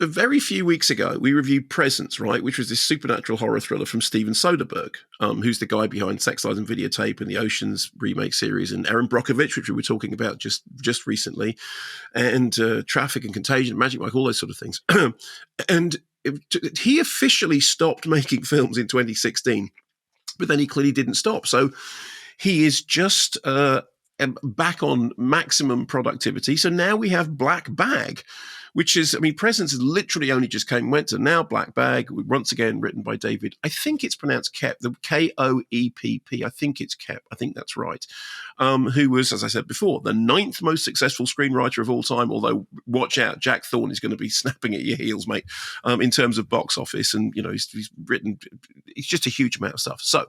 a very few weeks ago, we reviewed Presence, right, which was this supernatural horror thriller from Steven Soderbergh, who's the guy behind Sex, Lies and Videotape and the Oceans remake series, and Erin Brockovich, which we were talking about just recently, and Traffic and Contagion, Magic Mike, all those sort of things. And he officially stopped making films in 2016, but then he clearly didn't stop. So he is just back on maximum productivity. So now we have Black Bag, which is, I mean, Presence is literally only just came and went to now Black Bag, once again written by David. I think it's pronounced Koepp, the Koepp. I think it's Koepp. I think that's right. Who was, as I said before, the 9th most successful screenwriter of all time. Although, watch out, Jack Thorne is going to be snapping at your heels, mate, in terms of box office. And, you know, he's written, it's just a huge amount of stuff. So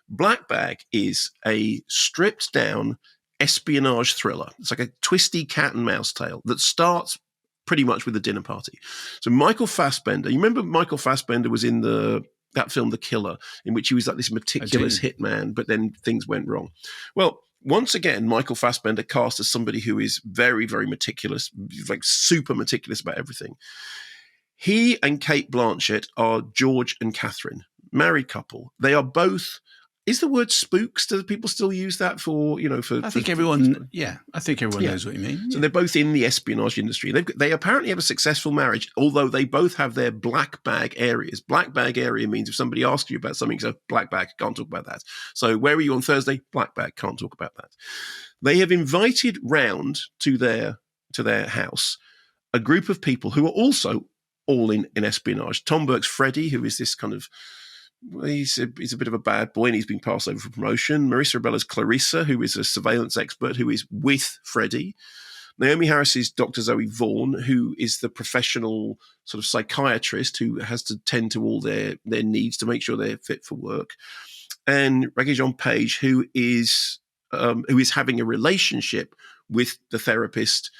Black Bag is a stripped down espionage thriller. It's like a twisty cat and mouse tale that starts pretty much with a dinner party. So Michael Fassbender, you remember Michael Fassbender was in that film The Killer, in which he was like this meticulous hitman, but then things went wrong. Well, once again, Michael Fassbender cast as somebody who is very, very meticulous, like super meticulous about everything. He and Cate Blanchett are George and Kathryn, married couple. They are both. Is the word spooks? Do people still use that for, you know, for... I think everyone knows what you mean. So they're both in the espionage industry. They apparently have a successful marriage, although they both have their black bag areas. Black bag area means if somebody asks you about something, so black bag, can't talk about that. So where were you on Thursday? Black bag, can't talk about that. They have invited round to their house a group of people who are also all in espionage. Tom Burke's Freddie, who is this kind of... He's a bit of a bad boy and he's been passed over for promotion. Marissa Abella's Clarissa, who is a surveillance expert who is with Freddie. Naomi Harris's Dr. Zoe Vaughn, who is the professional sort of psychiatrist who has to tend to all their needs to make sure they're fit for work. And Regé-Jean Page, who is having a relationship with the therapist.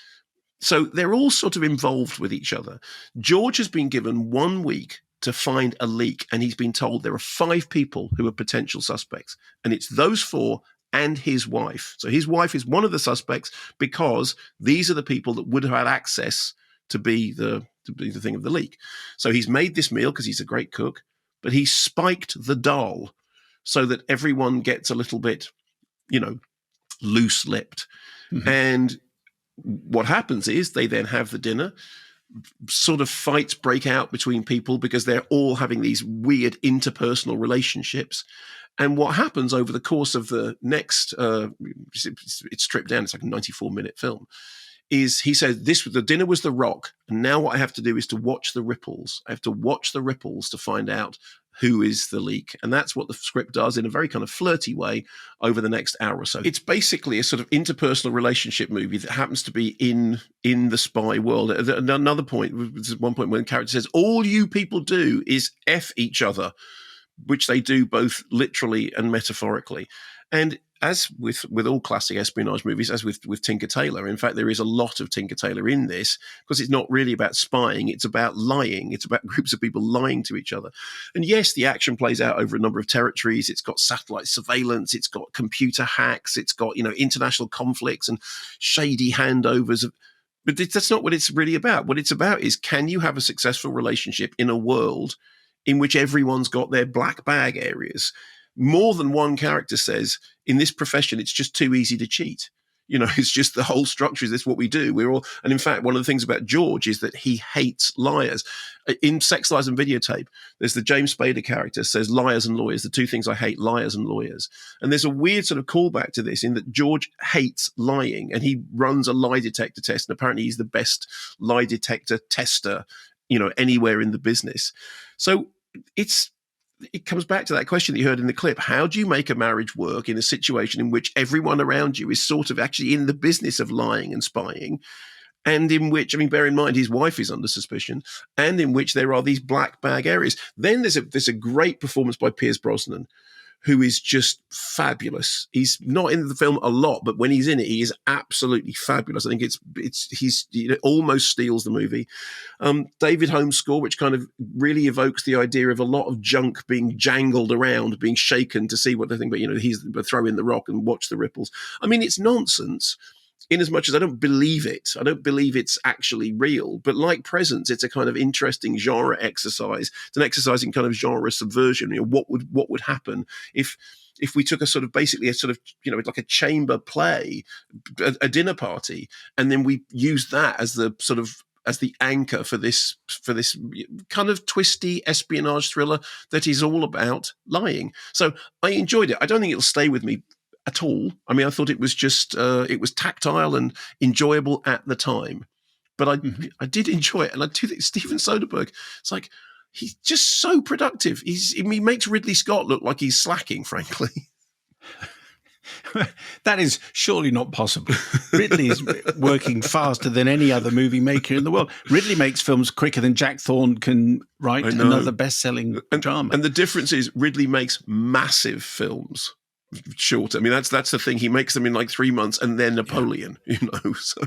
So they're all sort of involved with each other. George has been given 1 week to find a leak, and he's been told there are 5 people who are potential suspects, and it's those 4 and his wife. So his wife is one of the suspects because these are the people that would have had access to be the thing of the leak. So he's made this meal because he's a great cook, but he spiked the dal so that everyone gets a little bit, you know, loose-lipped. Mm-hmm. And what happens is they then have the dinner. Sort of fights break out between people because they're all having these weird interpersonal relationships. And what happens over the course of the next, it's stripped down, it's like a 94-minute film, is he says, the dinner was the rock, and now what I have to do is to watch the ripples. I have to watch the ripples to find out who is the leak. And that's what the script does in a very kind of flirty way over the next hour or so. It's basically a sort of interpersonal relationship movie that happens to be in the spy world. Another point, there's one point when the character says, all you people do is F each other, which they do both literally and metaphorically. And as with all classic espionage movies, as with Tinker Tailor, in fact, there is a lot of Tinker Tailor in this because it's not really about spying. It's about lying. It's about groups of people lying to each other. And yes, the action plays out over a number of territories. It's got satellite surveillance. It's got computer hacks. It's got, you know, international conflicts and shady handovers. But that's not what it's really about. What it's about is, can you have a successful relationship in a world in which everyone's got their black bag areas? More than one character says, in this profession, it's just too easy to cheat. You know, it's just the whole structure is this what we do. We're all, and in fact, one of the things about George is that he hates liars. In Sex, Lies and Videotape, there's the James Spader character says liars and lawyers, the 2 things I hate, liars and lawyers. And there's a weird sort of callback to this in that George hates lying and he runs a lie detector test. And apparently he's the best lie detector tester, you know, anywhere in the business. So it comes back to that question that you heard in the clip. How do you make a marriage work in a situation in which everyone around you is sort of actually in the business of lying and spying, and in which, I mean, bear in mind, his wife is under suspicion, and in which there are these black bag areas. Then there's a great performance by Pierce Brosnan, who is just fabulous. He's not in the film a lot, but when he's in it, he is absolutely fabulous. I think he almost steals the movie. David Holmes' score, which kind of really evokes the idea of a lot of junk being jangled around, being shaken to see what they think, but, you know, he's throw in the rock and watch the ripples. I mean, it's nonsense. in as much as I don't believe it. I don't believe it's actually real. But like Presence, it's a kind of interesting genre exercise. It's an exercise in kind of genre subversion. What would happen if we took a sort of basically a sort of, like a chamber play, a dinner party, and then we used that as the sort of as the anchor for this kind of twisty espionage thriller that is all about lying. So I enjoyed it. I don't think it'll stay with me at all. I mean, I thought it was just it was tactile and enjoyable at the time, but I did enjoy it, and I do think Steven Soderbergh, it's like he's just so productive. He makes Ridley Scott look like he's slacking, frankly. That is surely not possible. Ridley is working faster than any other movie maker in the world. Ridley makes films quicker than Jack Thorne can write another best-selling drama. And the difference is Ridley makes massive films short. I mean, that's the thing. He makes them in like 3 months, and then Napoleon, So